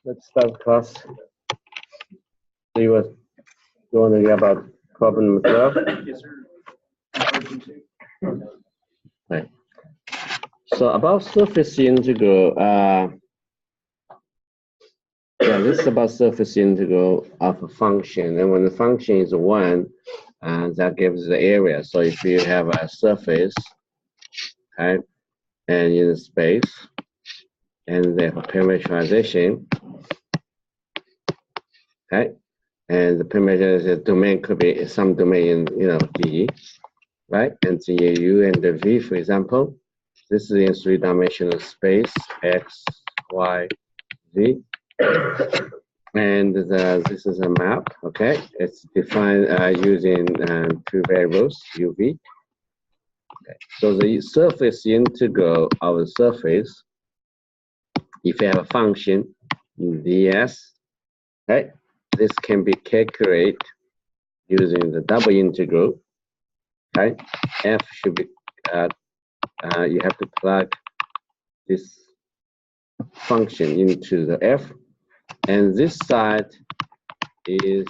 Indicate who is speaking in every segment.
Speaker 1: Let's start class. See what you want to hear about problem 12. Right. So about surface integral, this is about surface integral of a function, and when the function is 1, that gives the area. So if you have a surface, okay, and in the space, and they have parameterization, okay, and the parameterization domain could be some domain in D, right, and the U and the V, for example. This is in 3-dimensional space, X, Y, Z. And this is a map, okay? It's defined using 2 variables, UV. Okay. So the surface integral of the surface, if you have a function ds, okay, this can be calculated using the double integral, okay? F should be, you have to plug this function into the F, and this side is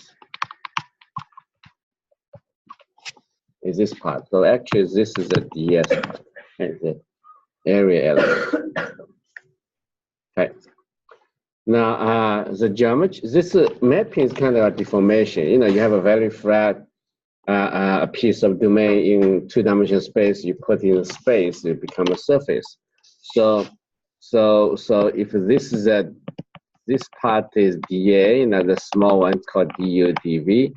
Speaker 1: this part. So actually, this is the ds part, okay, the area element. Okay. Now, the geometry, this mapping is kind of a deformation. You have a very flat a piece of domain in 2-dimensional space. You put in space, it becomes a surface. So if this is this part is dA, the small one called du dv.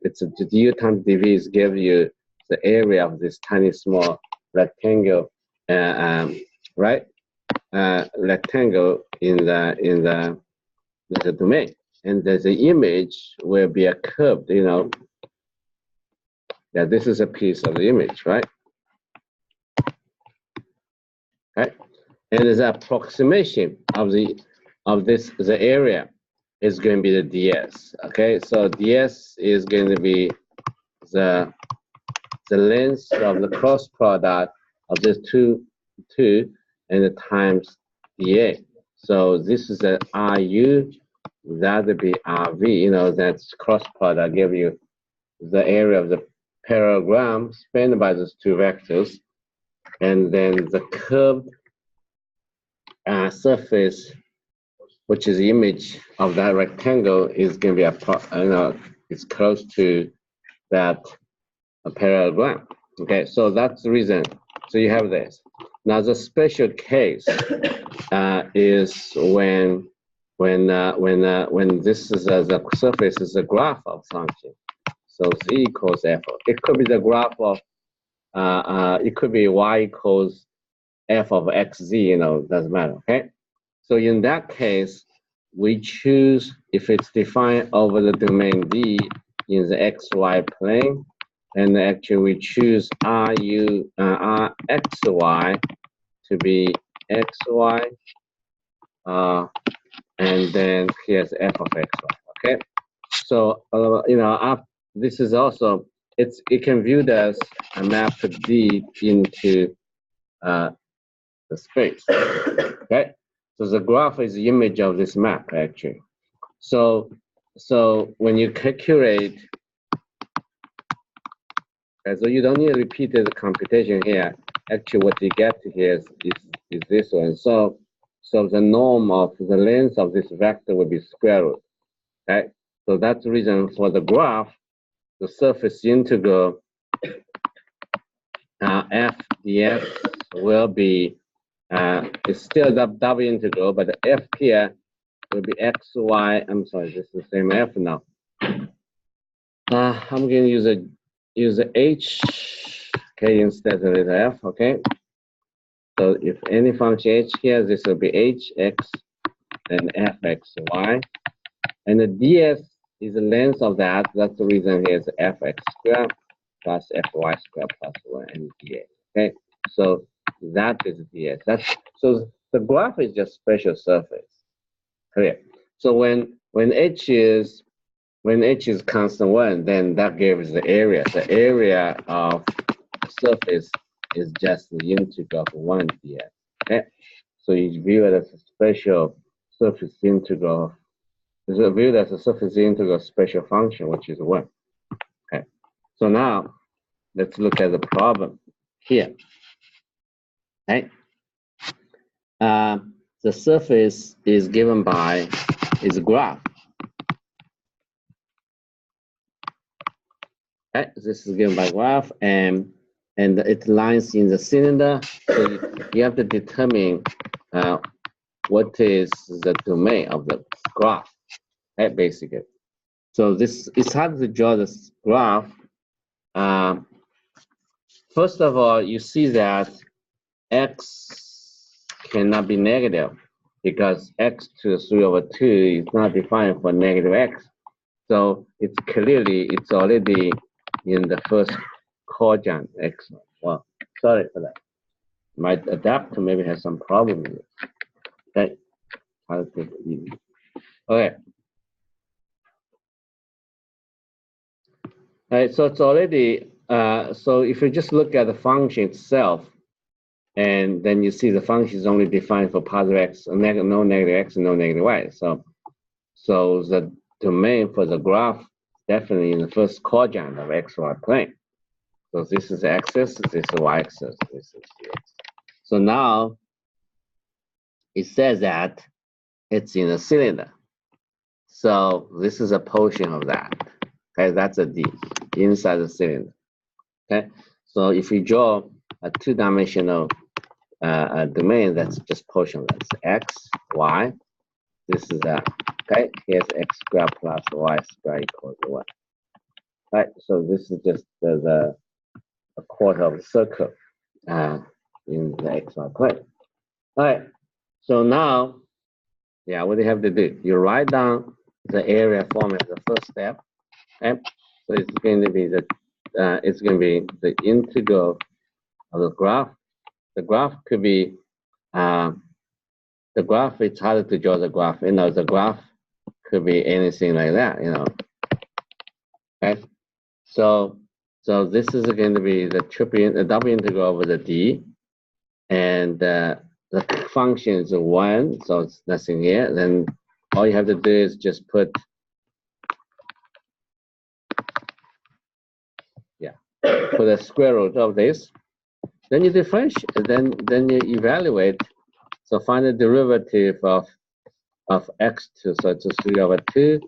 Speaker 1: It's the du times dv is give you the area of this tiny small rectangle, right? Rectangle in the domain, and the image will be a curved, Yeah, this is a piece of the image, right? Okay, and the approximation of the area is going to be the ds. Okay, so ds is going to be the length of the cross product of these two and the times dA. So this is a RU, that would be RV. That's cross product give you the area of the parallelogram spanned by those 2 vectors, and then the curved surface, which is the image of that rectangle, is going to be it's close to that parallelogram. Okay, so that's the reason. So you have this. Now the special case is when this is the surface is a graph of something. So z equals f. It could be the graph of it could be y equals f of xz. Doesn't matter. Okay. So in that case, we choose if it's defined over the domain D in the xy plane. And actually, we choose RXY to be XY, and then here's f of xy. Okay, so this is also it can view as a map of D into the space. Okay, so the graph is the image of this map actually. So when you calculate. So you don't need to repeat the computation here. Actually, what you get here is this one. So the norm of the length of this vector will be square root. Okay. So that's the reason for the graph, the surface integral f dx will be it's still the double integral, but the f here will be xy. I'm sorry, this is the same f now. I'm going to use the h, okay, instead of the f, okay? So if any function h here, this will be h, x, and f, x, y. And the ds is the length of that. That's the reason here is fx squared plus fy squared plus 1 and dA, okay? So that is ds. So the graph is just special surface, clear? So when h is constant 1, then that gives the area. The area of the surface is just the integral of 1 ds. Okay, So you view it as a special surface integral. It's viewed as a surface integral special function, which is 1. Okay. So now let's look at the problem here. Okay. The surface is given by is a graph. Okay. This is given by graph, and it lies in the cylinder. So you have to determine what is the domain of the graph. Okay, basically. So it's hard to draw this graph. First of all, you see that x cannot be negative because x to the 3/2 is not defined for negative x. So it's already in the first quadrant x. Well, sorry for that. My adapter maybe has some problem with it. Okay, I'll take it easy. Okay. All right, so it's already, so if you just look at the function itself, and then you see the function is only defined for positive x, no negative x, and no negative y. So the domain for the graph definitely in the first quadrant of xy plane. So this is x-axis, this is y-axis, this is the x. So now it says that it's in a cylinder. So this is a portion of that. Okay, that's a D inside the cylinder. Okay, so if you draw a two-dimensional domain, that's just portion. That's x, y. This is that. Okay, here's x squared plus y squared equals 1. Right, so this is just a quarter of a circle in the xy plane. All right, so now, yeah, what do you have to do? You write down the area formula as the first step. Okay, so it's going to be the integral of the graph. The graph could be the graph. It's harder to draw the graph. You know, the graph could be anything like that. You know. Okay, so this is going to be the double integral over the d, and the function is 1, so it's nothing here. Then all you have to do is just put a square root of this. Then you differentiate. Then you evaluate. So find the derivative of x2. So it's 3/2.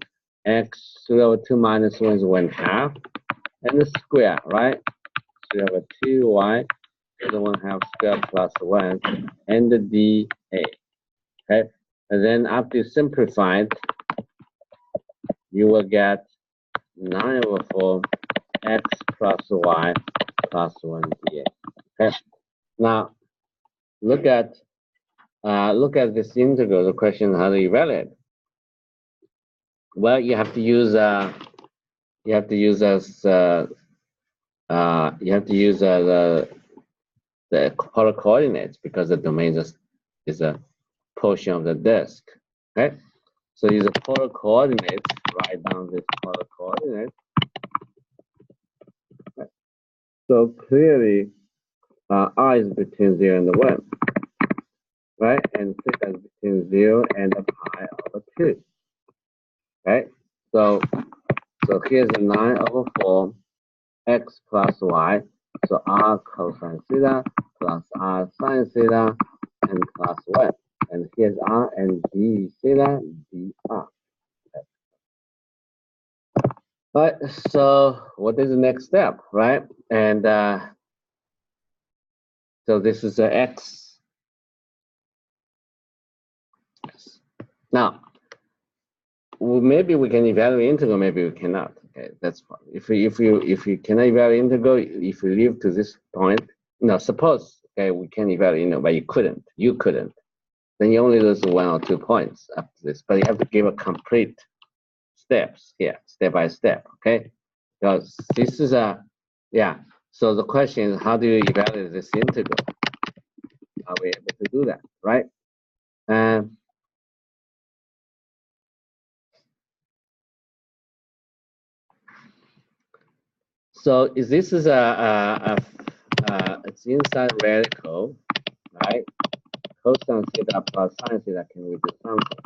Speaker 1: X 3/2 minus 1 is 1/2, and the square, right? 3/2 y is 1/2 square plus 1, and the dA. Okay, and then after you simplify it, you will get 9/4 x plus y plus 1 dA. Okay, now look at this integral. The question: how to evaluate? Well, you have to use the polar coordinates because the domain is a portion of the disk. Okay, so use the polar coordinates. Write down this polar coordinate. Okay. So clearly, r is between 0 and 1, right? And theta is between 0 and pi over 2. Okay, so here's a 9/4 x plus y. So r cosine theta plus r sine theta and plus 1. And here's r and d theta dr. Okay. All right, so what is the next step, right? And so this is the x. Now, well, maybe we can evaluate integral, maybe we cannot. Okay, that's fine. If you cannot evaluate integral, if you live to this point, no, suppose we can evaluate integral, but you couldn't. Then you only lose 1 or 2 points after this. But you have to give a complete steps here, step by step. Okay, because this is So the question is, how do you evaluate this integral? Are we able to do that, right? So this is it's inside radical, right? cosine theta plus sine theta can we do something?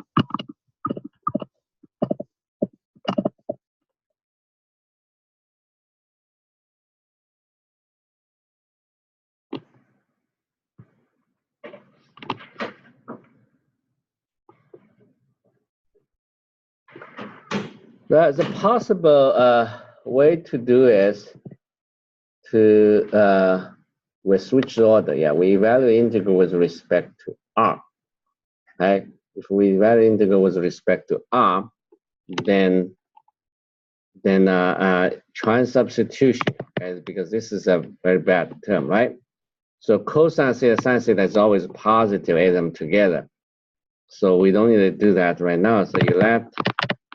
Speaker 1: There's a possible way to do is to we switch the order. Yeah, we evaluate integral with respect to r. Right? If we evaluate integral with respect to r, then try substitution, okay? Because this is a very bad term, right? So cosine theta sine theta is always positive, add them together. So we don't need to do that right now. So you left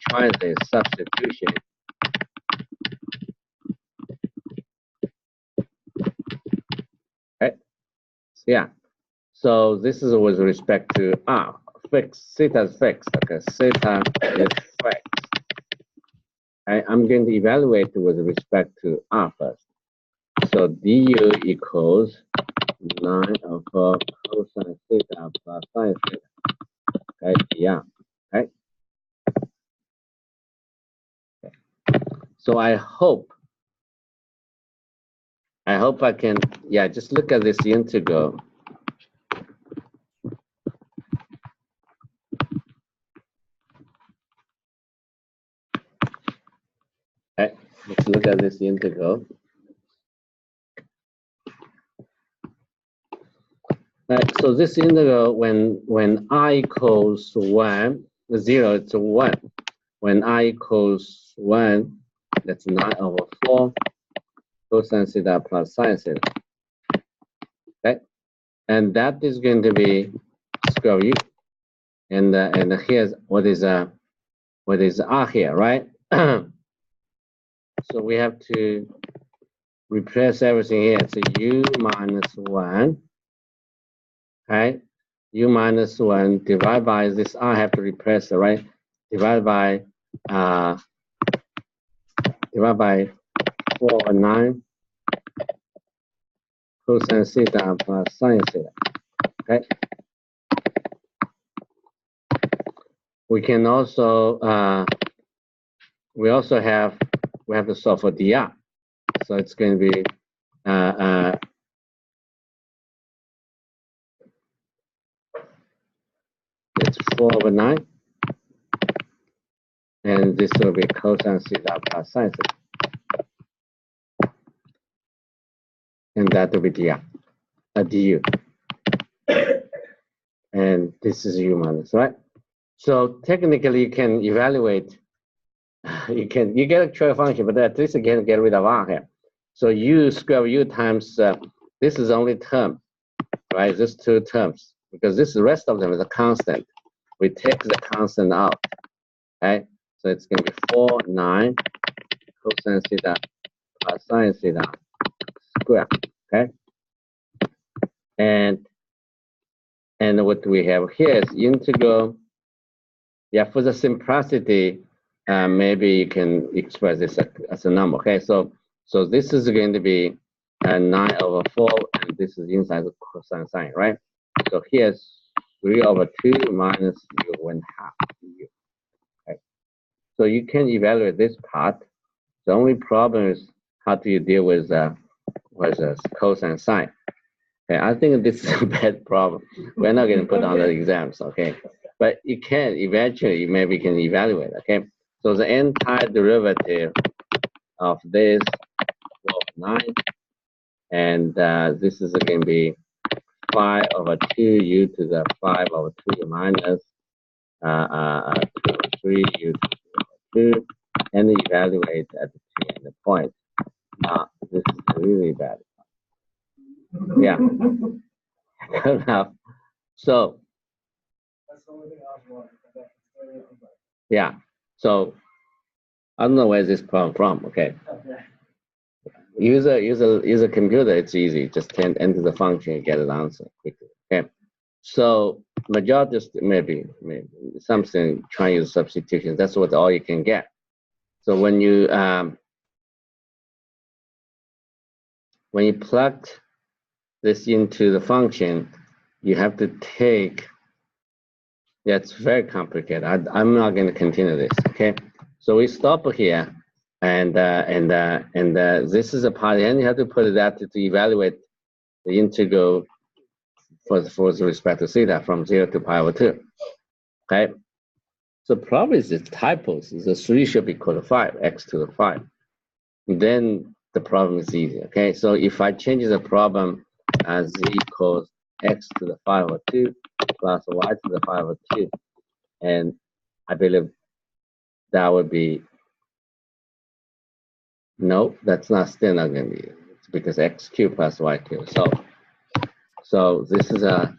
Speaker 1: try the substitution. Right? So yeah. So this is with respect to r. Fixed, theta is fixed. Okay, theta is fixed. I'm going to evaluate with respect to r first. So du equals 9 over cosine theta plus sine theta. Okay, yeah. Okay. So I hope I can, yeah, just look at this integral. Okay, let's look at this integral. Right, so this integral, when I equals 1, 0 to 1. When I equals 1, that's 9 over 4 cosine theta plus sine theta. Okay, and that is going to be square root. And here's what is r here, right? So we have to replace everything here. It's u minus 1. Right? U minus 1 divided by this r, I have to replace it, right? Divided by 4 over 9 cosine theta plus sine theta. Okay. We can also we have to solve for dr. So it's going to be it's 4 over 9, and this will be cosine theta plus sine theta, and that will be dr, du, and this is u minus, right? So technically, you can evaluate. You get a trial function, but at least you can get rid of r here. So u square u times this is only term, right? These two terms, because this the rest of them is a constant. We take the constant out, okay? So it's going to be 4 9 cosine theta plus sine theta square, okay? And what we have here is integral. Yeah, for the simplicity, maybe you can express this as a number. Okay, so this is going to be 9 over 4, and this is inside the cosine sign, right? So here's 3 over 2 minus u1/2 du. Okay, so you can evaluate this part. The only problem is how do you deal with cosine sign. Okay, I think this is a bad problem. We're not going to put on the exams, okay? But you can eventually, maybe you can evaluate, okay? So the antiderivative of this 9, and this is going to be 5 over 2 u to the 5 over 2 minus 2 over 3 u to the 2, and evaluate at the 2 and the point. Now, this is really bad. Yeah. Good enough. So, yeah. So, I don't know where this problem from. Okay. Use a computer. It's easy. Just enter the function and get an answer quickly. Okay. So majority maybe something trying to use substitution. That's what all you can get. So when you plug this into the function, you have to take, yeah, it's very complicated. I'm not going to continue this, okay? So we stop here, and this is a part, and you have to put that to evaluate the integral for respect to theta from 0 to pi over 2, okay? So problem is it's typos. The 3 should be equal to 5, x to the 5. Then the problem is easy, okay? So if I change the problem as z equals x to the 5 over 2 plus y to the 5 over 2, and I believe that would be, no, that's not still not going to be, it's because x cubed plus y cubed. So this is a,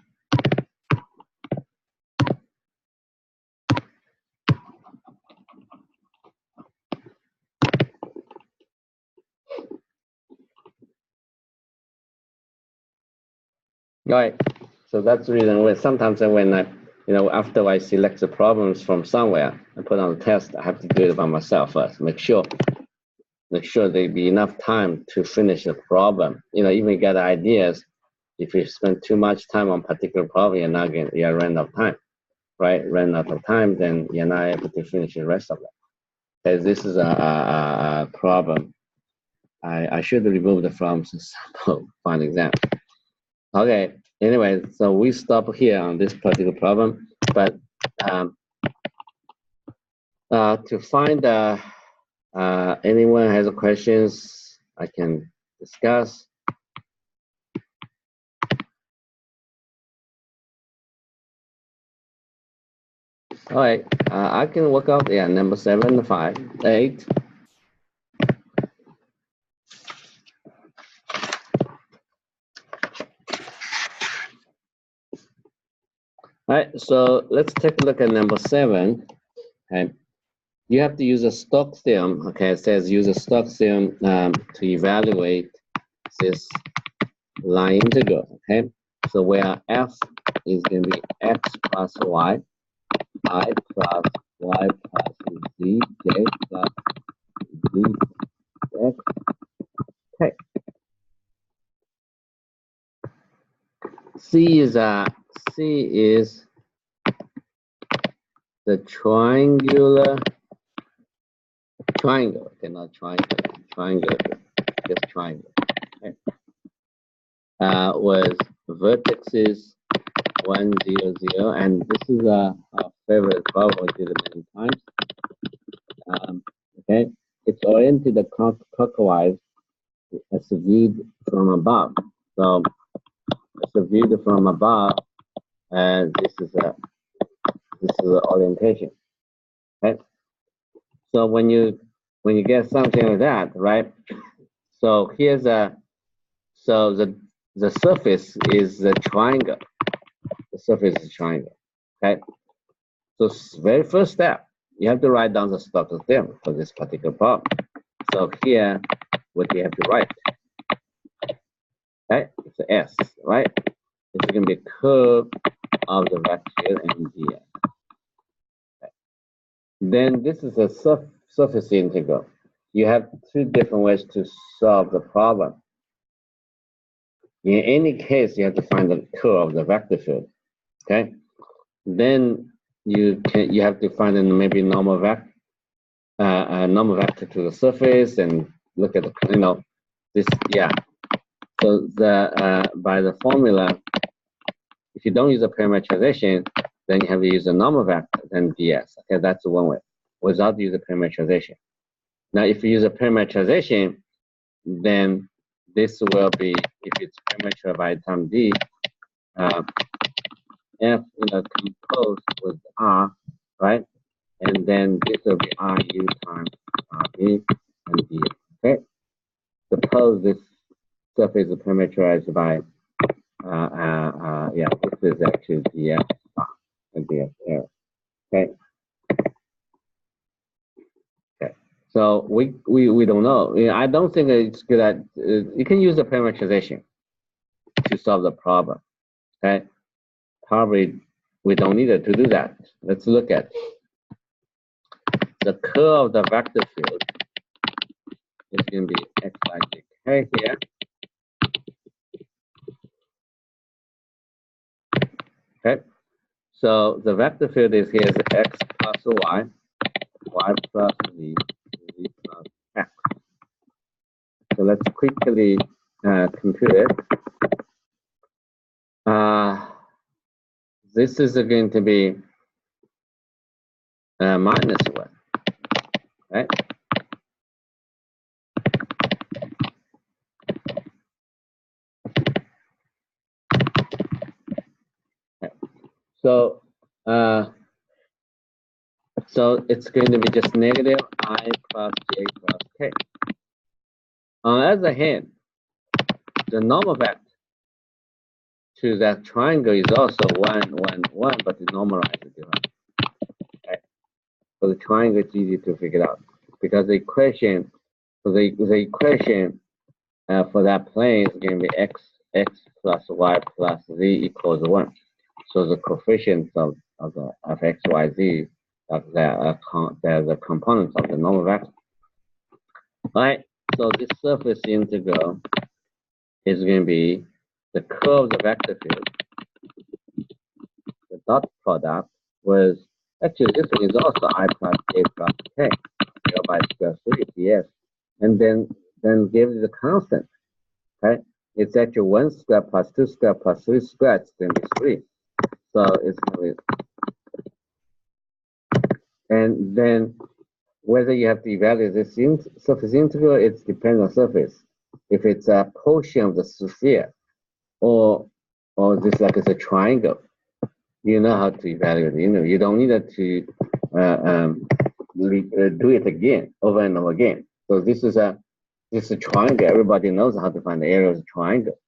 Speaker 1: right. So that's the reason why sometimes when I, after I select the problems from somewhere and put on the test, I have to do it by myself first. Make sure there be enough time to finish the problem. Even get ideas. If you spend too much time on particular problem, you're run out of time, right? Run out of time, then you're not able to finish the rest of it. Because this is a problem. I should remove the from sample final exam. Okay. Anyway, so we stop here on this particular problem, but to find anyone has questions, I can discuss. All right, I can work out, yeah, number 7, 5, 8. All right, so let's take a look at number 7. Okay, you have to use a Stokes theorem. Okay, it says use a Stokes theorem to evaluate this line integral. Okay, so where f is going to be x plus y, I plus y plus z, j plus z x. Okay. C is the triangle, okay, not triangle, just triangle. Okay. Was vertices 1, 0, 0, and this is our favorite problem. We did it many times. Okay, it's oriented clockwise. It's viewed from above. So it's viewed from above, and this is the orientation. Okay. So when you get something like that, right? So here's so the surface is the triangle. The surface is a triangle. Okay. So very first step, you have to write down the Stokes theorem for this particular problem. So here, what do you have to write? Okay, it's an S, right? It's going to be a curve of the vector and dx. Okay. Then this is a surface integral. You have 2 different ways to solve the problem. In any case, you have to find the curve of the vector field. Okay. Then you have to find maybe normal vector to the surface and look at the this, yeah. So by the formula, if you don't use a parameterization, then you have to use a normal vector then ds. Okay, that's one way without using parameterization. Now, if you use a parameterization, then this will be, if it's parameter by time d, f composed with r, right? And then this will be ru times rb and d. Okay. Suppose this surface is parameterized by yeah, this is actually df and df error. Okay. Okay. So we don't know. I don't think it's good at you can use the parameterization to solve the problem. Okay. Probably we don't need it to do that. Let's look at the curve of the vector field is going to be x like k here. Okay, so the vector field is here is x plus y, y plus z, z plus x. So let's quickly compute it. This is going to be minus 1, right? So, so it's going to be just negative I plus j plus k. On the other hand, the normal vector to that triangle is also 1, 1, 1, but the normalized difference. Okay. So the triangle is easy to figure out because the equation, for for that plane is going to be x plus y plus z equals 1. So the coefficients of x, y, z, they're the components of the normal vector. Right? So this surface integral is going to be the curve of the vector field. The dot product was actually this one is also I plus j plus k by square 3 ds, and then give the constant. Okay, it's actually 1 square plus 2 square plus 3 square. It's going to be 3. So it's going to be, and then whether you have to evaluate this surface integral, it depends on surface. If it's a portion of the sphere, or this like it's a triangle, you know how to evaluate it. You don't need to do it again, over and over again. So this is a triangle. Everybody knows how to find the area of the triangle.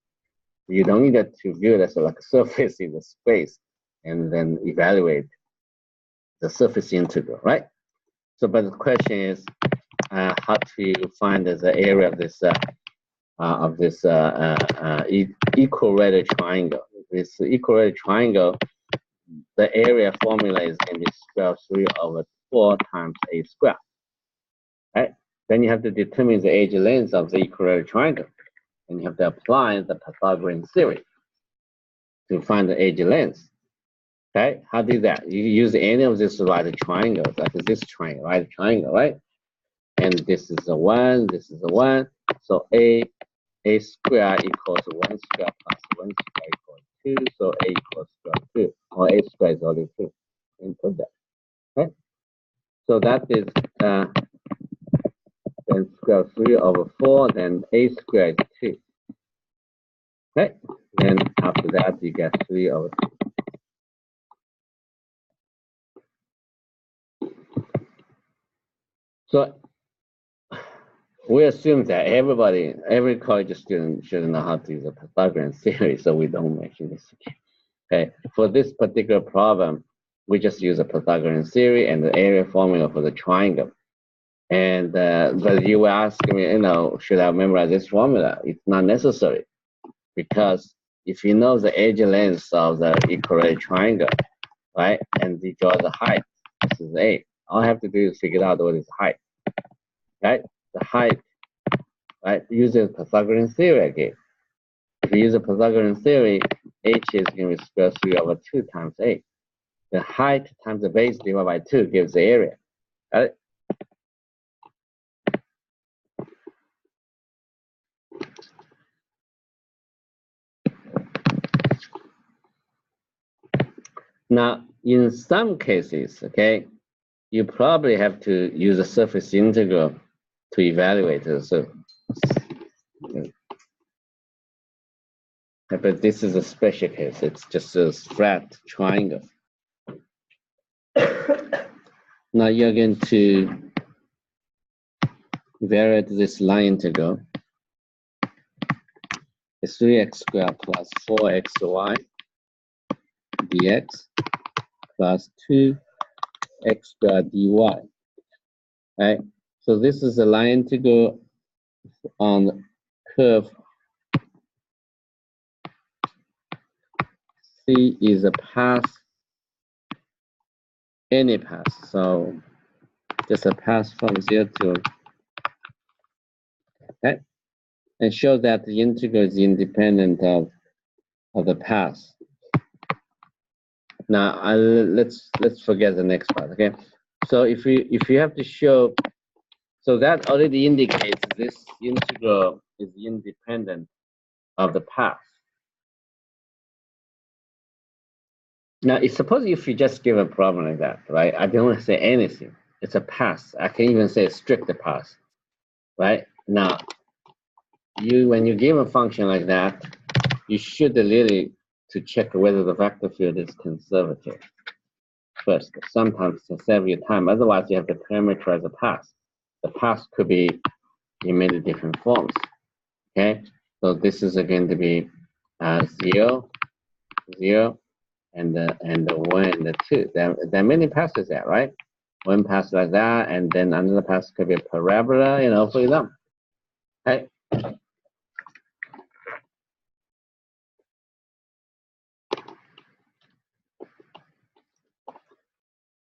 Speaker 1: You don't need to view it as like a surface in the space and then evaluate the surface integral, right? So, but the question is how to find the area of this equilateral triangle. This equilateral triangle, the area formula is going to be square 3 over 4 times a square, right? Then you have to determine the edge length of the equilateral triangle, and you have to apply the Pythagorean theory to find the edge length. Okay, how do that? You use any of these right triangles, like this triangle, right triangle, right? And this is a 1, this is a 1. So a square equals 1 square plus 1 square equals 2. So a equals square 2, or a square is only 2. And put that. Okay. So that is then square 3 over 4. Then a square is 2. Okay. Then after that you get 3 over 2. So we assume that every college student should know how to use a Pythagorean theory, so we don't mention this again. Okay, for this particular problem, we just use a Pythagorean theory and the area formula for the triangle. And but you were asking me, should I memorize this formula? It's not necessary, because if you know the edge length of the equilateral triangle, right, and you draw the height, this is A. All I have to do is figure out what is height, right? The height, right, using Pythagorean theory again. If you use the Pythagorean theory, h is going to be square 3 over 2 times a. The height times the base divided by 2 gives the area. Got it? Now, in some cases, okay, you probably have to use a surface integral to evaluate the surface. But this is a special case. It's just a flat triangle. Now you're going to evaluate this line integral. It's 3x squared plus 4xy dx plus 2x squared dy. Right? So this is a line integral on the curve. C is a path, any path. So just a path from 0 to, okay? And show that the integral is independent of the path. Now let's forget the next part. Okay, so if you have to show, so that already indicates this integral is independent of the path. Now, suppose if you just give a problem like that, right? I don't want to say anything. It's a path. I can even say a strict path, right? Now, when you give a function like that, you should really to check whether the vector field is conservative first. Sometimes to save you time. Otherwise, you have to parameterize the path. The path could be in many different forms. Okay, so this is going to be 0, 0, and the 1 and the 2. There are many passes there, right? One pass like that, and then another pass could be a parabola, for example. Okay.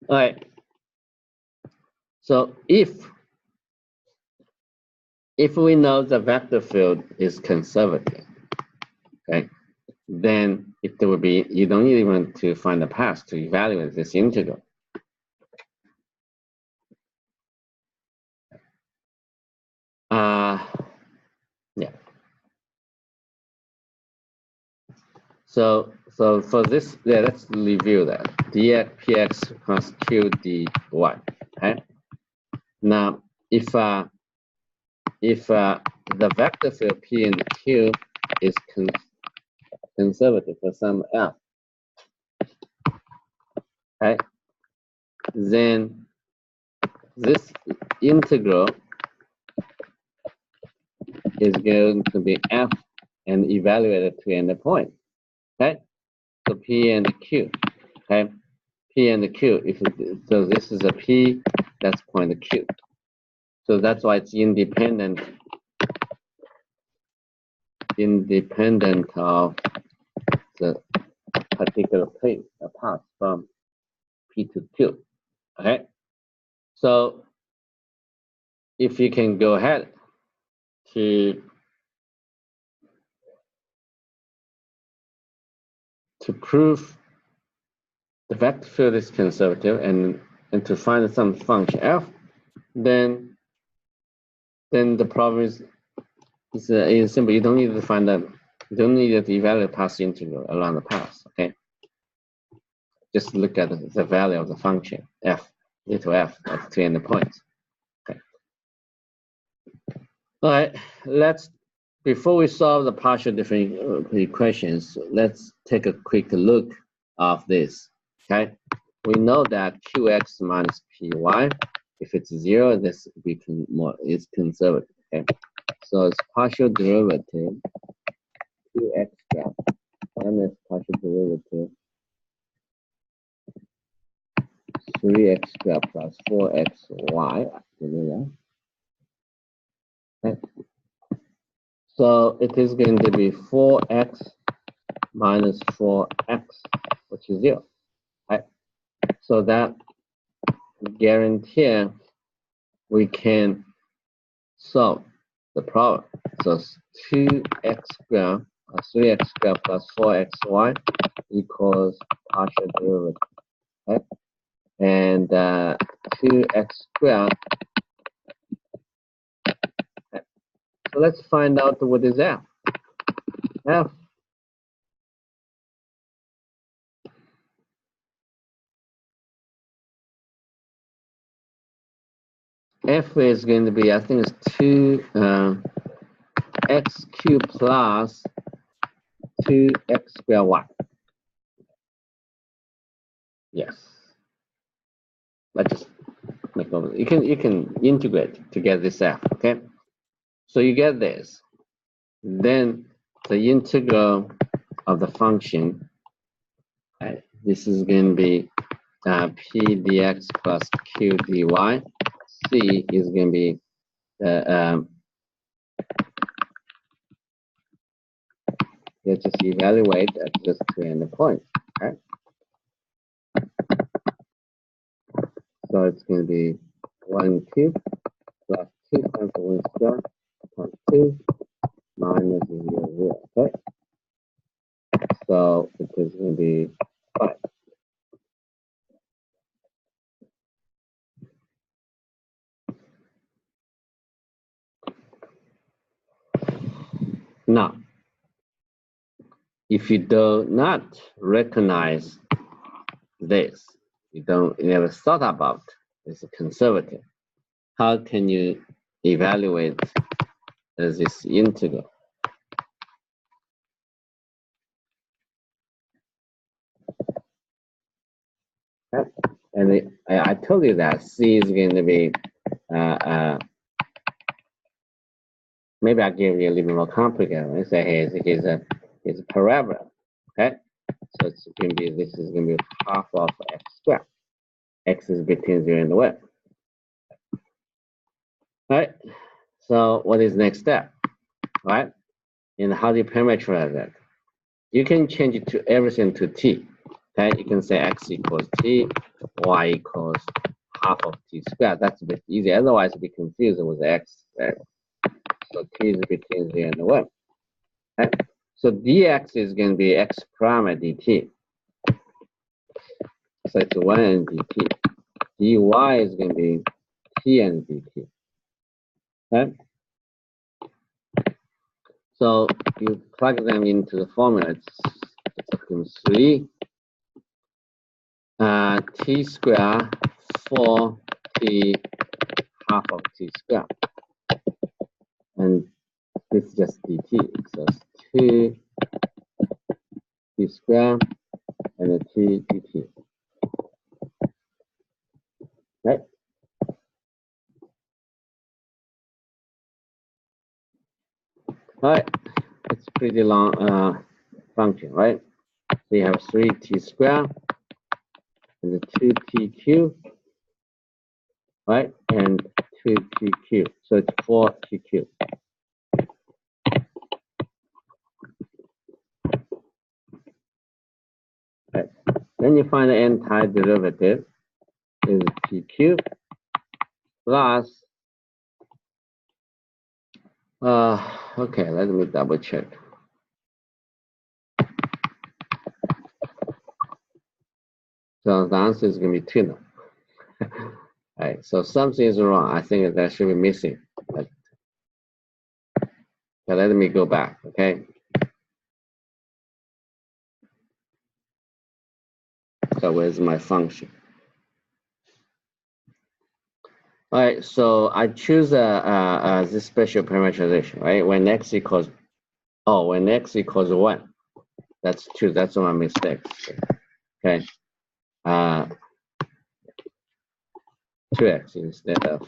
Speaker 1: All right. So if we know the vector field is conservative, okay, then it will be, you don't even to find a path to evaluate this integral. Yeah. So for this, yeah, let's review that. dx px plus q dy. Okay. Now, if the vector field p and q is conservative for some f, okay, then this integral is going to be f and evaluated to end point. Okay, so p and q. Okay, p and q. So this is a p, that's point q. So that's why it's independent of the particular plane apart from p to q. Okay, so if you can go ahead to prove the vector field is conservative and to find some function f, then the problem is simple. You don't need to find that. You don't need to evaluate path integral along the path. Okay, just look at the value of the function f, little f at 2 endpoints. Okay. All right. Before we solve the partial differential equations, let's take a quick look of this. Okay, we know that qx minus py, if it's 0, this is conservative. Okay, so it's partial derivative qx squared minus partial derivative 3x squared plus 4xy. Okay. So it is going to be 4x minus 4x, which is 0. Right? So that guarantee we can solve the problem. So 2x squared 3x squared plus 4xy equals partial derivative. Right? And 2x squared. Okay. So let's find out what is f. F is going to be, I think it's 2 x cubed plus 2x squared y. Yes. Let's just make over. You can integrate to get this f. Okay. So you get this. Then the integral of the function. Right, this is going to be p dx plus q dy. C is going to be let's just evaluate at just 2 endpoints. Okay. So it's going to be 1 cubed plus 2 times 1 squared upon 2 minus 0, 0. Okay. So it is going to be 5. Now, if you do not recognize this, you never thought about this conservative, how can you evaluate this integral? Okay. And I told you that C is going to be, maybe I'll give you a little more complicated. Let's say hey, it's a parabola, okay? So it's going to be, this is going to be half of x squared. X is between 0 and 1. All right, so what is next step, right? And how do you parameterize that? You can change it to everything to t, okay? You can say x equals t, y equals half of t squared. That's a bit easy, otherwise you'll be confused with x, right? So t is between 0 and 1, okay? So dx is going to be x prime dt. So it's 1 and dt. dy is going to be t and dt. Okay? So you plug them into the formula. It's 3 t squared 4t half of t squared. And this is just dt. So it's 2 t squared and a t dt. Right? All right. It's pretty long function, right? So you have 3t squared and the 2t cubed, right? And 2t cubed. So it's 4t cubed. Right. Then you find the antiderivative is t cubed plus, okay, let me double check. So the answer is going to be 2 now. All right, so something is wrong. I think that should be missing. But let me go back, okay? So where's my function? All right, so I choose this special parameterization, right? When x equals, when x equals 1, that's 2. That's my mistake. Okay, 2x instead of,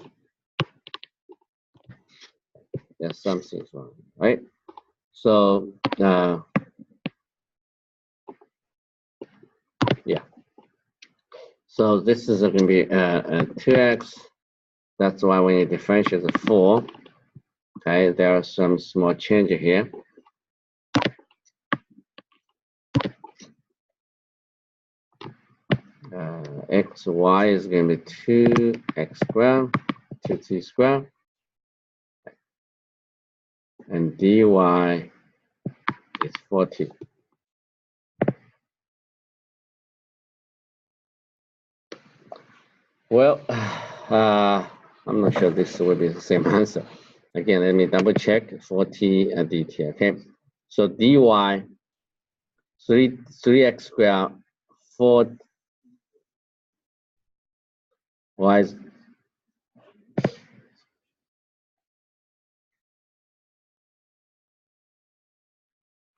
Speaker 1: there's something wrong, right? So yeah. So this is going to be 2x. That's why when you differentiate the 4, okay, there are some small change here. Xy is going to be 2x squared, 2t squared, and dy is 4t. Well, I'm not sure this will be the same answer. Again, let me double check 4t and dt, okay? So dy, 3x squared, 4 y is,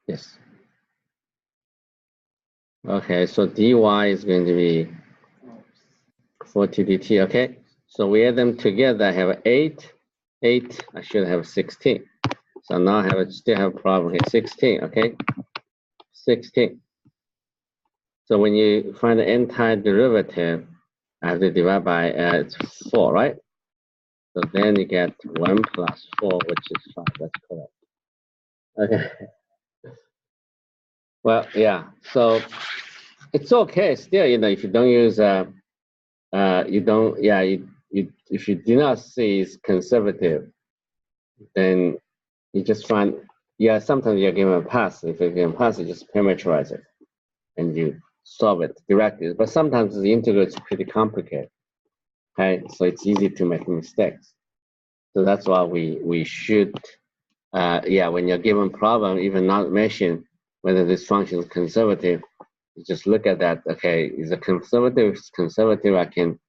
Speaker 1: yes. Okay, so dy is going to be 4t dt, okay? So we add them together, I have 8, I should have 16. So now I still have a problem here, 16, okay? 16. So when you find the antiderivative, I have to divide by it's 4, right? So then you get 1 plus 4, which is 5. That's correct. Okay. Well, yeah. So it's okay still. If you don't use if you do not see it's conservative, then you just find sometimes you're given a pass. If you're given a pass, you just parameterize it and you solve it directly. But sometimes the integral is pretty complicated. Okay, so it's easy to make mistakes. So that's why we should yeah, when you're given problem, even not mention whether this function is conservative, you just look at that. Okay, is it conservative? If it's conservative, I can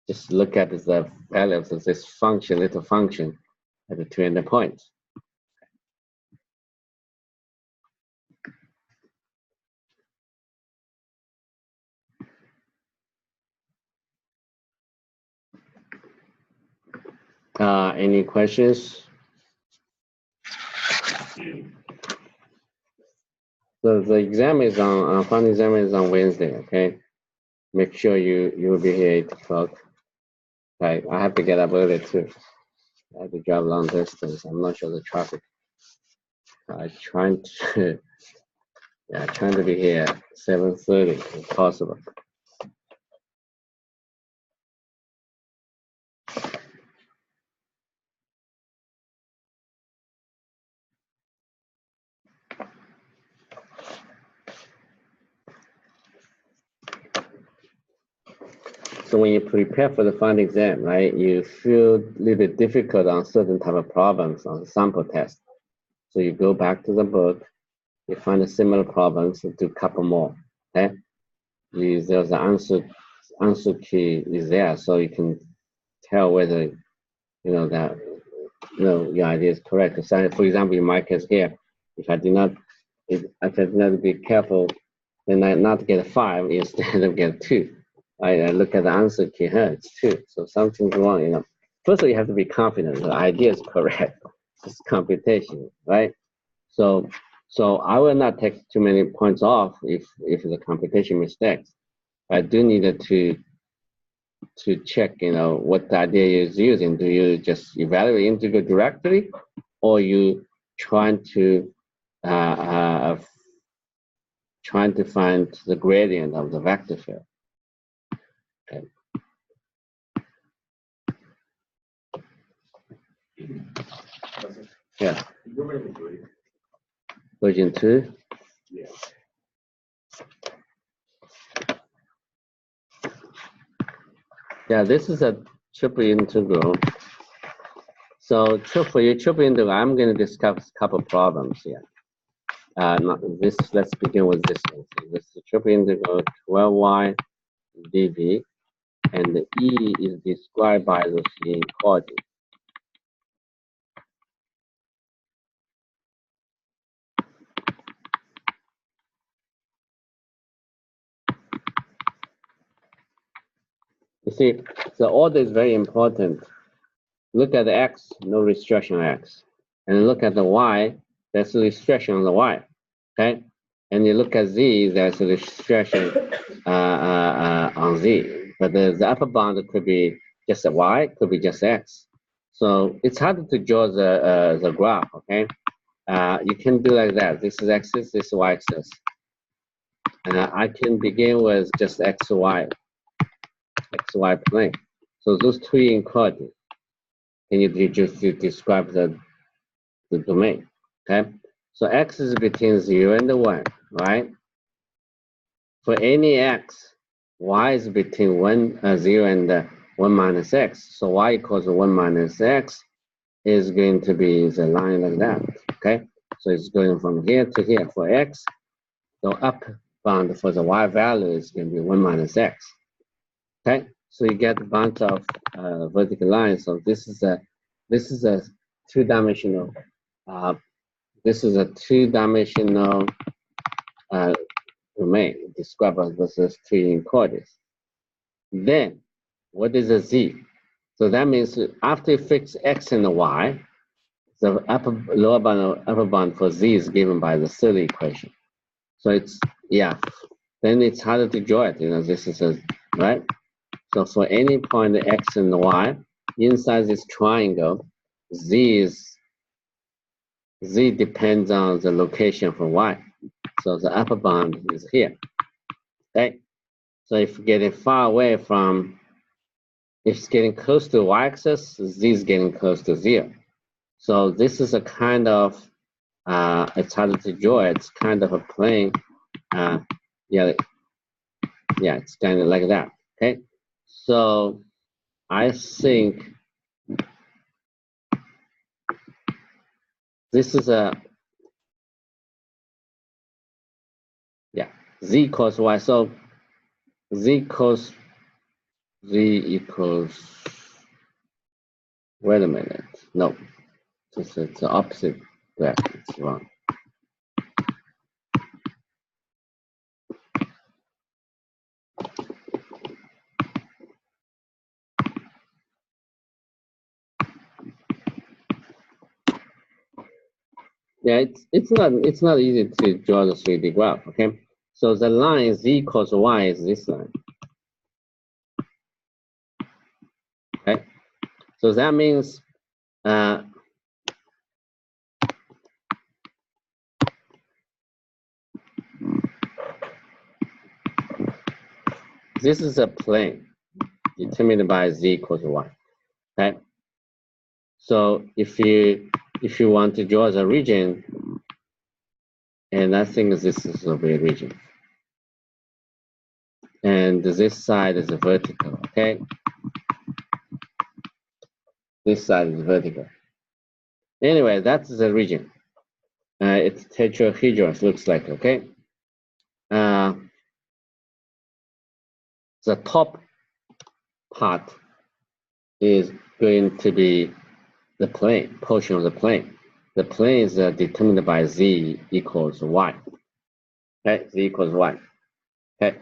Speaker 1: just look at the values of this function, little function, at the two endpoints. Any questions? So the exam is on final exam is on Wednesday. Okay, make sure you will be here 8 o'clock. Right, I have to get up early too. I have to drive long distance. I'm not sure the traffic. I trying to yeah, trying to be here 7:30 if possible. So when you prepare for the final exam, right, you feel a little bit difficult on certain type of problems on the sample test. So you go back to the book, you find a similar problems, do a couple more. Okay, there's an answer key is there, so you can tell whether that your idea is correct. So for example, in my case here, if I did not be careful, then I not get a 5 instead of get 2. I look at the answer key, it's 2. So something's wrong. First of all, you have to be confident the idea is correct. It's computation, right? So I will not take too many points off if the computation mistakes. I do need to check, what the idea is using. Do you just evaluate integral directly, or you trying to find the gradient of the vector field? Okay. Yeah. Version 2.
Speaker 2: Yeah.
Speaker 1: Yeah, this is a triple integral. So for your triple integral, I'm going to discuss a couple problems here. Let's begin with this one. So this is a triple integral 12y dv, and the e is described by the inequality. You see, the order is very important. Look at the x, no restriction on x. And look at the y, there's a restriction on the y. Okay? And you look at z, there's a restriction on z. But the upper bound could be just a y, could be just x. So it's hard to draw the graph, okay? You can do like that. This is axis, this is y axis. And I can begin with just xy plane. So those two inequalities. Can you just describe the domain? Okay. So x is between 0 and 1, right? For any x, y is between 0 and 1 minus x. So y equals 1 minus x is going to be the line like that. Okay. So it's going from here to here for x. So up bound for the y value is going to be 1 minus x. Okay. So you get a bunch of vertical lines. So this is a two-dimensional. This is a two-dimensional domain described as those three inequalities. Then, what is a z? So that means after you fix x and y, the lower bound, upper bound for z is given by the third equation. So it's then it's harder to draw it. This is right. So for any point x and y inside this triangle, z depends on the location for y. So the upper bound is here. Okay. So if getting far away from, if it's getting close to y-axis, z is getting close to 0. So this is a kind of, it's harder to draw. It's kind of a plane. It's kind of like that. Okay. So I think This is a, yeah, z equals y. So z equals, wait a minute. No, this is the opposite. Yeah, it's wrong. Yeah, it's not easy to draw the 3D graph. Okay, so the line z equals y is this line. Okay, so that means this is a plane determined by z equals y. Okay, so if you want to draw the region, and I think this is a big region, and this side is vertical. Okay, this side is vertical. Anyway, that's the region. It's tetrahedron, looks like. Okay, the top part is going to be the plane, portion of the plane. The plane is determined by z equals y. Okay, z equals y. Okay,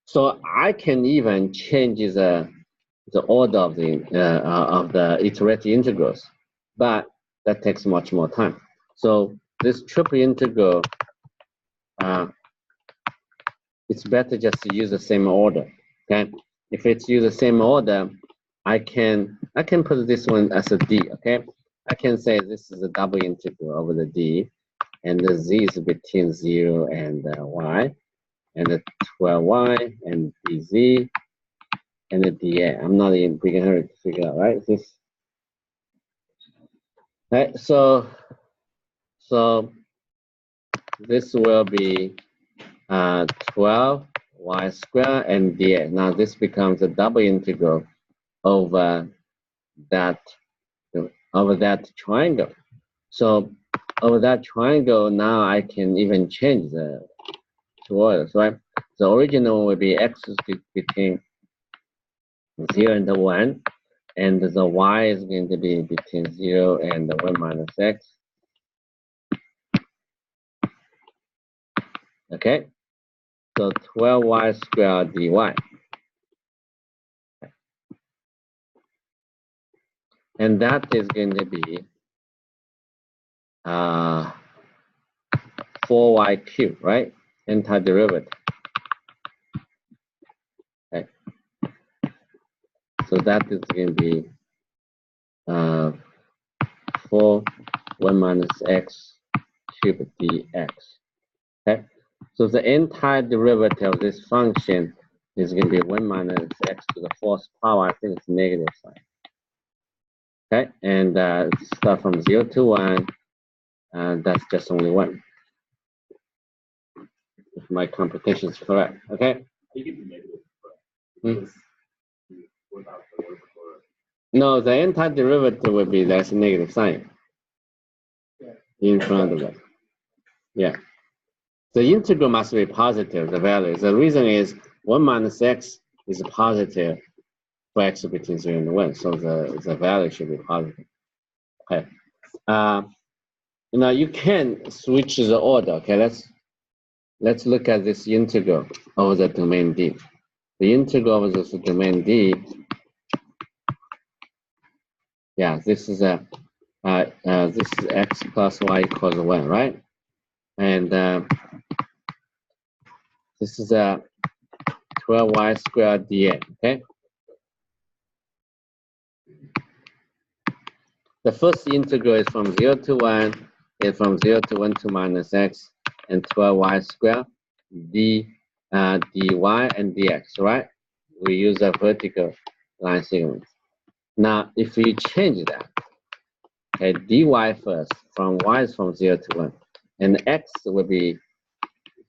Speaker 1: so I can even change the order of the iterative integrals, but that takes much more time. So this triple integral, it's better just to use the same order. Okay, if it's use the same order, I can put this one as a d. Okay, I can say this is a double integral over the d, and the z is between 0 and y, and the 12y and dz and the dA. I'm not in big hurry to figure out, right? This, right? So this will be 12y squared and dA. Now this becomes a double integral over that triangle. So over that triangle, now I can even change the two orders, right? The original will be x is between 0 and 1, and the y is going to be between 0 and 1 minus x. Okay, so 12y squared dy. And that is going to be 4y cubed, right? Antiderivative. Okay. So that is going to be 4 1 minus x cubed dx. Okay. So the antiderivative of this function is going to be 1 minus x to the 4th power. I think it's negative sign. Okay, and start from 0 to 1, that's just only 1. If my computation is correct, okay? No, the antiderivative will be less negative sign in front of it. Yeah. The integral must be positive, the value. The reason is 1 minus x is positive for x between 0 and 1, so the value should be positive. Okay. Now you can switch the order. Okay, let's look at this integral over the domain D. The integral over this domain D. Yeah, this is a this is x plus y equals 1, right? And this is a 12y squared dA. Okay. The first integral is from 0 to 1, and from 0 to 1 to minus x, and 12y squared dy and dx, right? We use a vertical line segment. Now, if we change that, okay, dy first, from y is from 0 to 1, and x will be,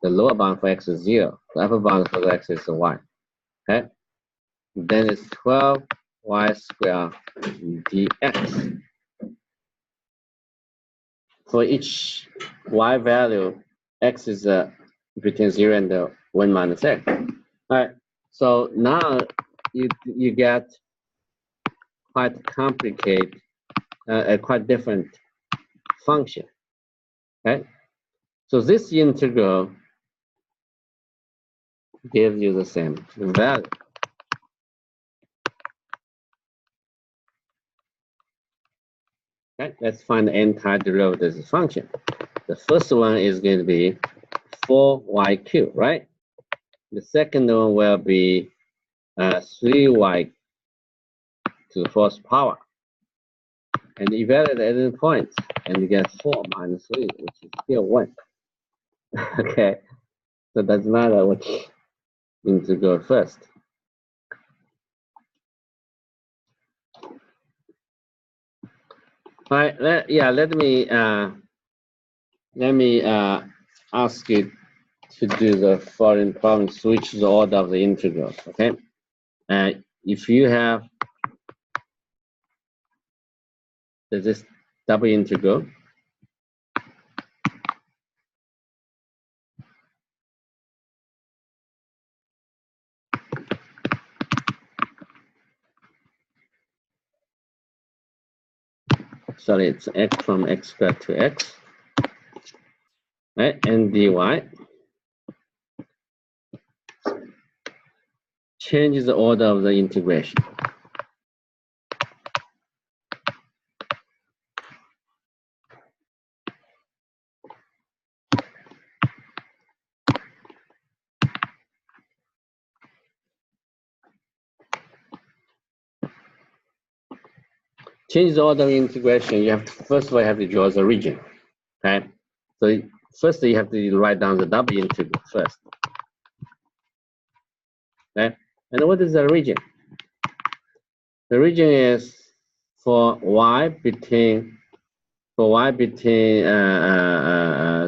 Speaker 1: the lower bound for x is 0, the upper bound for x is y, okay? Then it's 12y squared dx. for each y value, x is between 0 and 1 minus x. All right. So now you get quite complicated, a quite different function. Okay. So this integral gives you the same value. Okay, let's find the antiderivative of this function. The first one is going to be 4y cubed, right? The second one will be 3y to the fourth power. And evaluate at any point, and you get 4 minus 3, which is still 1. Okay, so it doesn't matter which integral first. All right, let me ask you to do the following problem, switch the order of the integrals, okay? If you have this double integral, sorry, it's x from x squared to x, right? And dy changes the order of the integration. Change the order of integration. You have to, first of all, you have to draw the region. Okay. So first you have to write down the double integral first. Okay. And what is the region? The region is for y between 0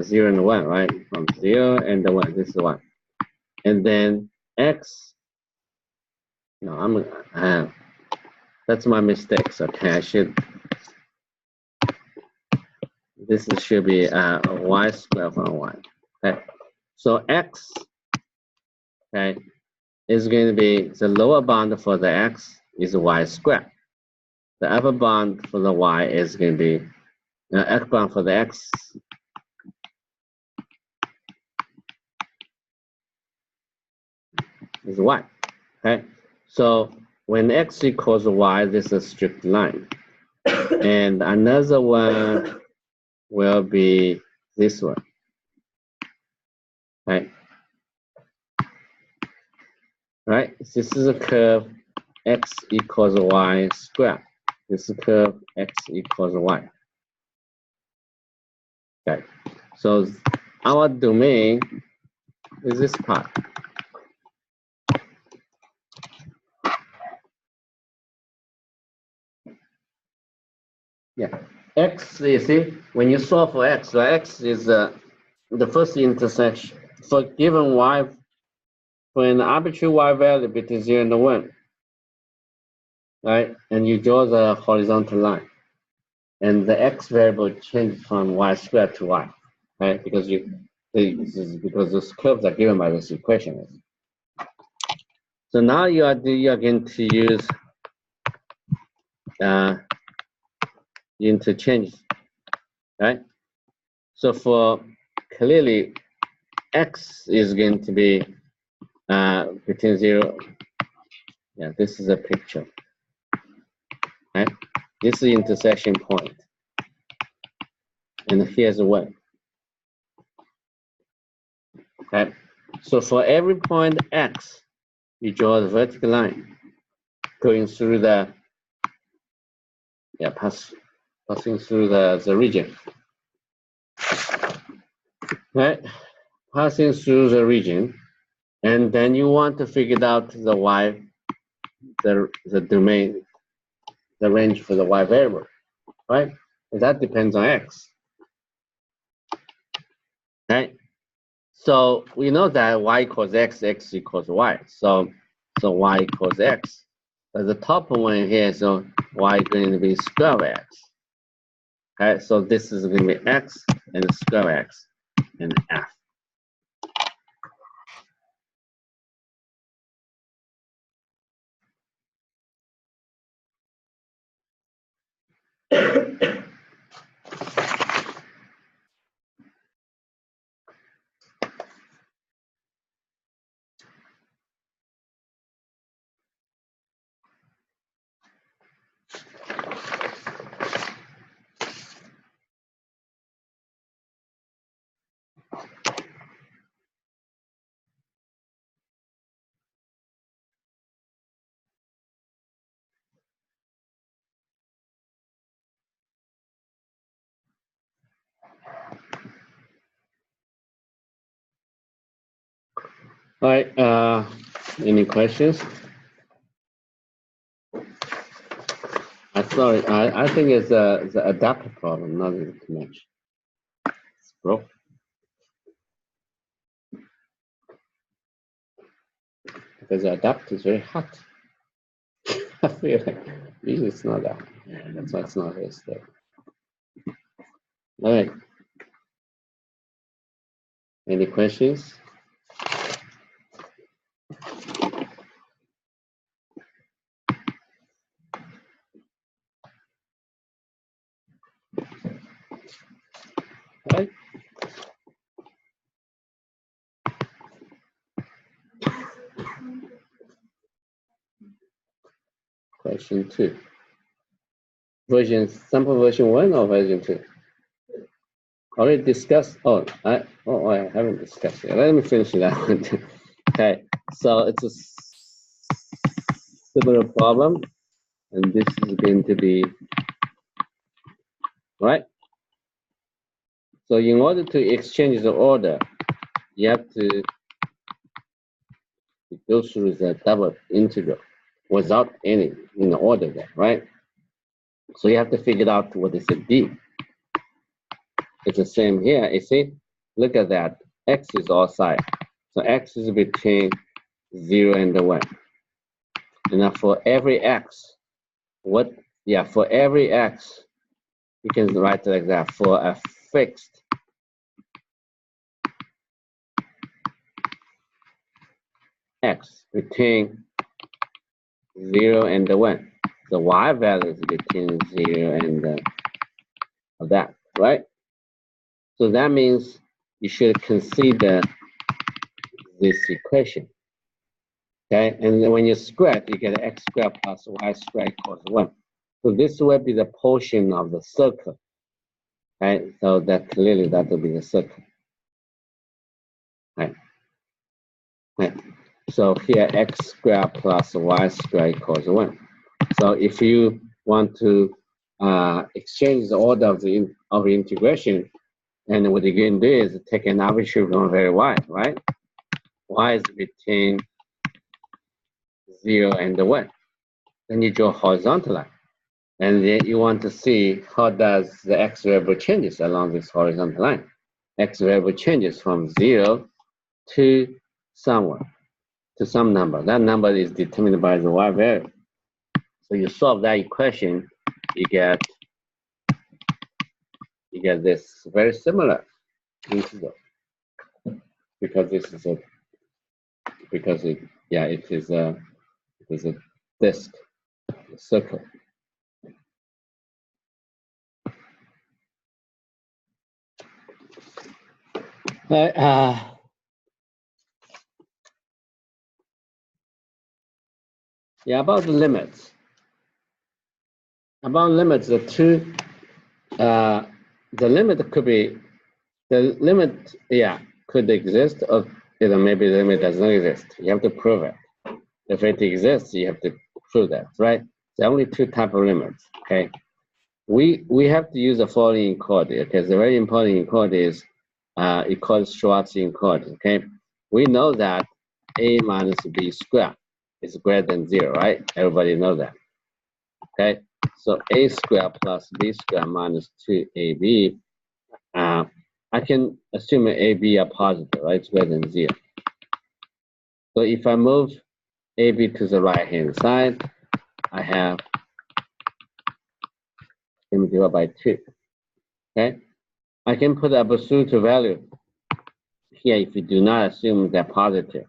Speaker 1: and 1, right? From 0 and 1. This is 1. And then x. No, that's my mistakes. Okay, I should. This should be y squared from 1. Okay, so x, okay, is going to be the lower bound for the x is y squared. The upper bound for the y is going to be upper bound for the x is y. Okay, so when x equals y, this is a strict line, and another one will be this one. Right. Right. This is a curve x equals y squared. This is a curve x equals y. Okay. So our domain is this part. Yeah. X, you see, when you solve for x, so x is the first intersection for given y, for an arbitrary y value between 0 and 1, right? And you draw the horizontal line, and the x variable changes from y squared to y, right? Because because those curves are given by this equation. So now you are going to use interchange, right? So for clearly x is going to be between 0. Yeah, this is a picture. Right? This is the intersection point. And here's 1. Okay. So for every point x, you draw the vertical line going through the passing through the region. Right? Passing through the region, and then you want to figure out the y, the domain, the range for the y variable, right? And that depends on x. Right? So we know that y equals x, x equals y. So y equals x. But the top one here, so y is going to be square of x. Okay, so this is going to be x and square x and f. All right, any questions? Sorry, I think it's the adapter problem, not the connection. It's broke. Because the adapter is very hot. I feel like usually it's not that. Yeah, that's why it's not very stable. All right. Any questions? All right. Question 2. Sample version 1 or version 2? Already discussed. I haven't discussed it. Let me finish that one. Okay, so it's a similar problem, and this is going to be right. So in order to exchange the order, you have to go through the double integral without any order there, right? So you have to figure out what is a d. It's the same here. You see, look at that. X is all side. So X is between 0 and 1. And now for every X, for every X, you can write it like that. For a fixed X between 0 and 1. The Y value is between 0 and that, right? So that means you should consider this equation. Okay, and then when you square it, you get x squared plus y squared equals 1. So this will be the portion of the circle. Okay, so that clearly that will be the circle. Right. Right. So here x squared plus y squared equals 1. So if you want to exchange the order of the integration, and what you're going to do is take an arbitrary going very wide, right? Y is between 0 and 1. Then you draw a horizontal line. And then you want to see how does the x variable changes along this horizontal line. X variable changes from 0 to somewhere, to some number. That number is determined by the y variable. So you solve that equation, you get this very similar integral. Because this is a it is a disk, a circle. About the limits. About limits, the limit could exist, or maybe the limit does not exist. You have to prove it. If it exists, you have to prove that, right? There are only two types of limits, okay? We have to use the following inequality, okay? The very important inequality is Schwartz inequality, okay? We know that a minus b squared is greater than 0, right? Everybody knows that, okay? So a squared plus b squared minus 2ab, I can assume ab are positive, right? It's greater than 0. So if I move ab to the right-hand side, I have m divided by 2. Okay, I can put absolute value here if we do not assume they're positive.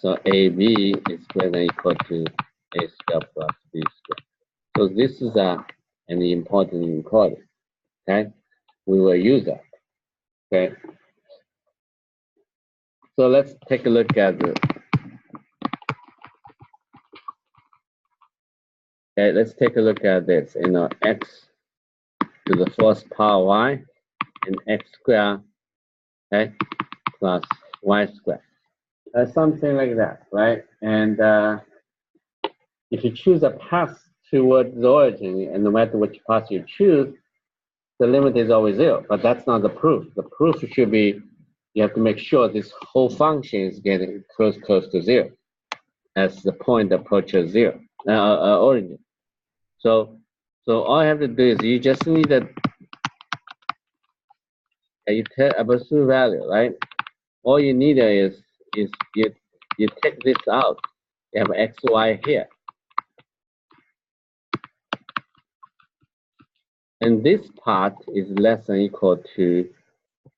Speaker 1: So AB is greater than or equal to A squared plus B squared. So this is an important encoding. Okay, we will use that. Okay, so let's take a look at the. Okay, let's take a look at this. X to the fourth power y and x squared, okay, plus y squared. Something like that, right? And if you choose a path towards the origin, and no matter which path you choose, the limit is always 0. But that's not the proof. The proof should be you have to make sure this whole function is getting close to 0 as the point approaches 0 origin. So all you have to do is you just need you take absolute value, right? All you need is you take this out. You have x, y here. And this part is less than equal to,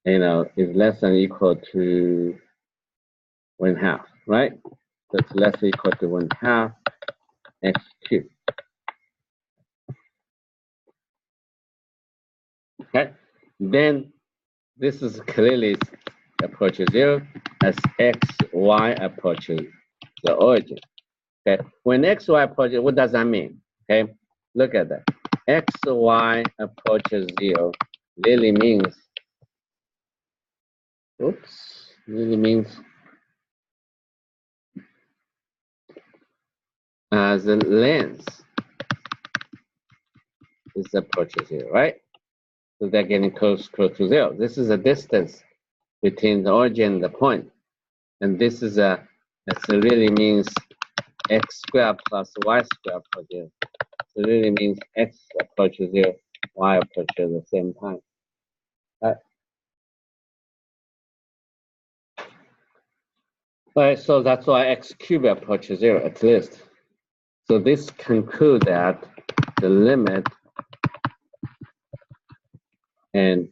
Speaker 1: is less than equal to 1/2, right? So it's less than equal to 1/2 x cubed. Okay? Then this is clearly approaches 0 as x, y approaches the origin. Okay? When x, y approaches, what does that mean? Okay? Look at that. X, y approaches 0 really means, really means the length is approaching 0, right? So they're getting close to 0. This is a distance between the origin and the point. And this is it really means x squared plus y squared per 0. So it really means x approaches 0, y approaches at the same time. All right, so that's why x cubed approaches 0 at least. So this concludes that the limit and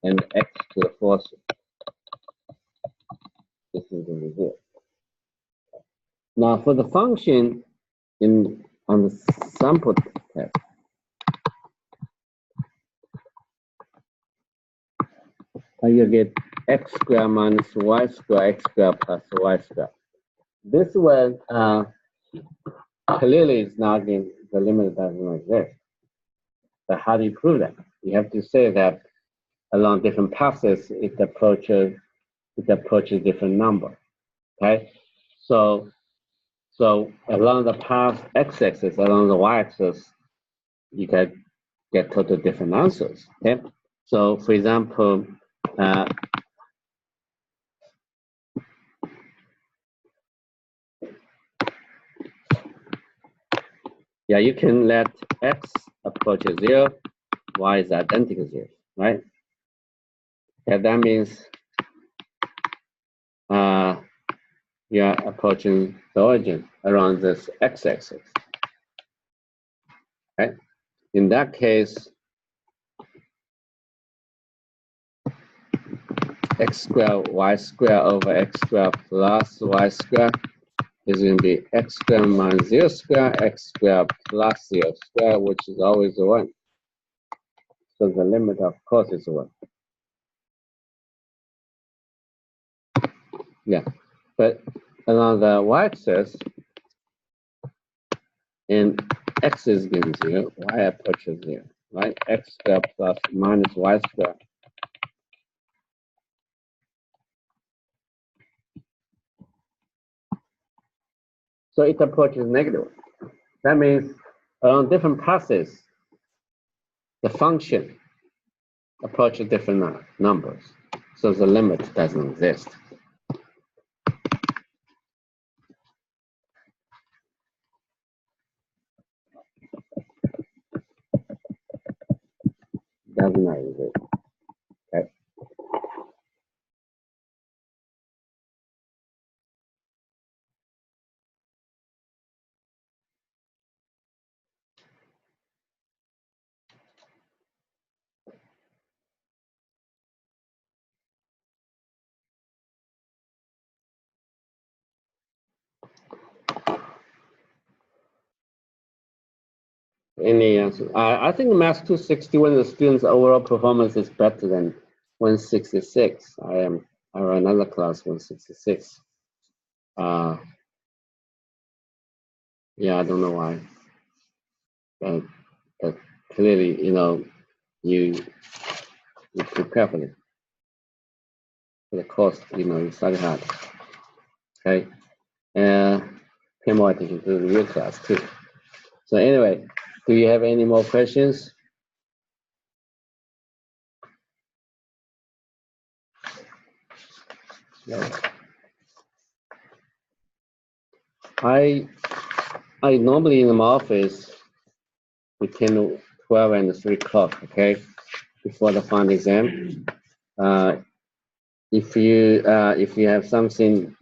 Speaker 1: x to the fourth, this is going to be 0. Now for the function on the sample test, you get x squared minus y squared, x squared plus y squared. This one clearly is not in the limit doesn't exist. But how do you prove that? You have to say that along different paths, it approaches different number. Okay, so along the path x-axis, along the y-axis, you can get totally different answers. Okay, so for example, yeah, you can let x approach 0, y is identical to 0, right? Yeah, that means you are approaching the origin around this x-axis. Right? In that case, x squared y squared over x squared plus y squared is going to be x squared minus 0 squared, x squared plus 0 squared, which is always 1. So the limit, of course, is 1. Yeah, but along the y-axis, and x is given 0, y approaches 0, right? X squared plus minus y squared. So it approaches negative. That means along different paths, the function approaches different numbers. So the limit doesn't exist. Does not exist. Okay. Any answer? I think Math 261, the students' overall performance is better than 166. I run another class 166. Yeah, I don't know why. But clearly, you prepare for the course, you study hard. Okay. Pay more attention to the real class too. So anyway, do you have any more questions? No. I normally in my office between 12 and 3 o'clock, okay, before the final exam. If you have something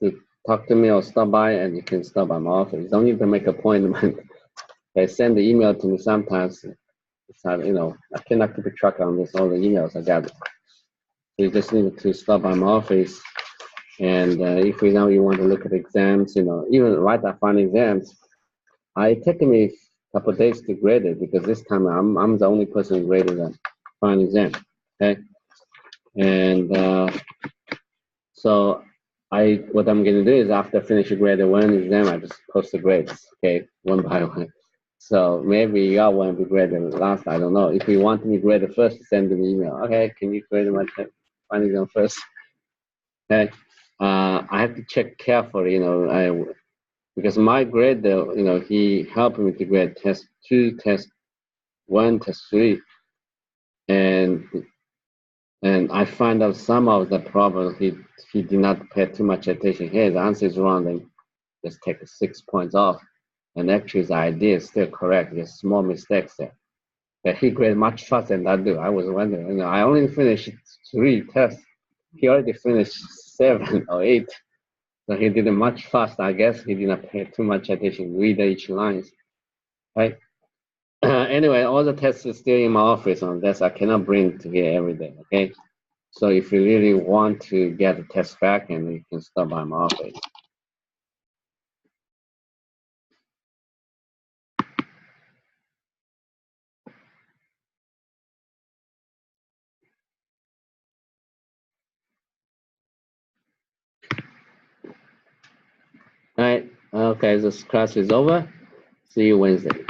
Speaker 1: to talk to me or stop by, and you can stop by my office. You don't need to make an appointment. They send the email to me sometimes. It's not, I cannot keep a track on this, all the emails I got. You just need to stop by my office. And if you want to look at exams, even right after final exams, it took me a couple of days to grade it because this time I'm the only person grading the final exam. Okay, and so what I'm gonna do is after finishing grade one exam, I just post the grades, okay, one by one. So maybe you all want to be graded last. I don't know. If you want to be graded first, send an email. Okay, can you grade my final exam first? Okay. I have to check carefully, because my grade, he helped me to grade test 2, test 1, test 3, and I find out some of the problems he did not pay too much attention. Hey, the answer is wrong, then just take 6 points off. And actually, the idea is still correct. There's small mistakes there. But he graded much faster than I do. I was wondering, I only finished 3 tests. He already finished 7 or 8. So he did it much faster. I guess he did not pay too much attention, read each lines, right? Anyway, all the tests are still in my office on this. I cannot bring to here every day, okay? So if you really want to get the test back, and you can stop by my office. All right, okay, this class is over. See you Wednesday.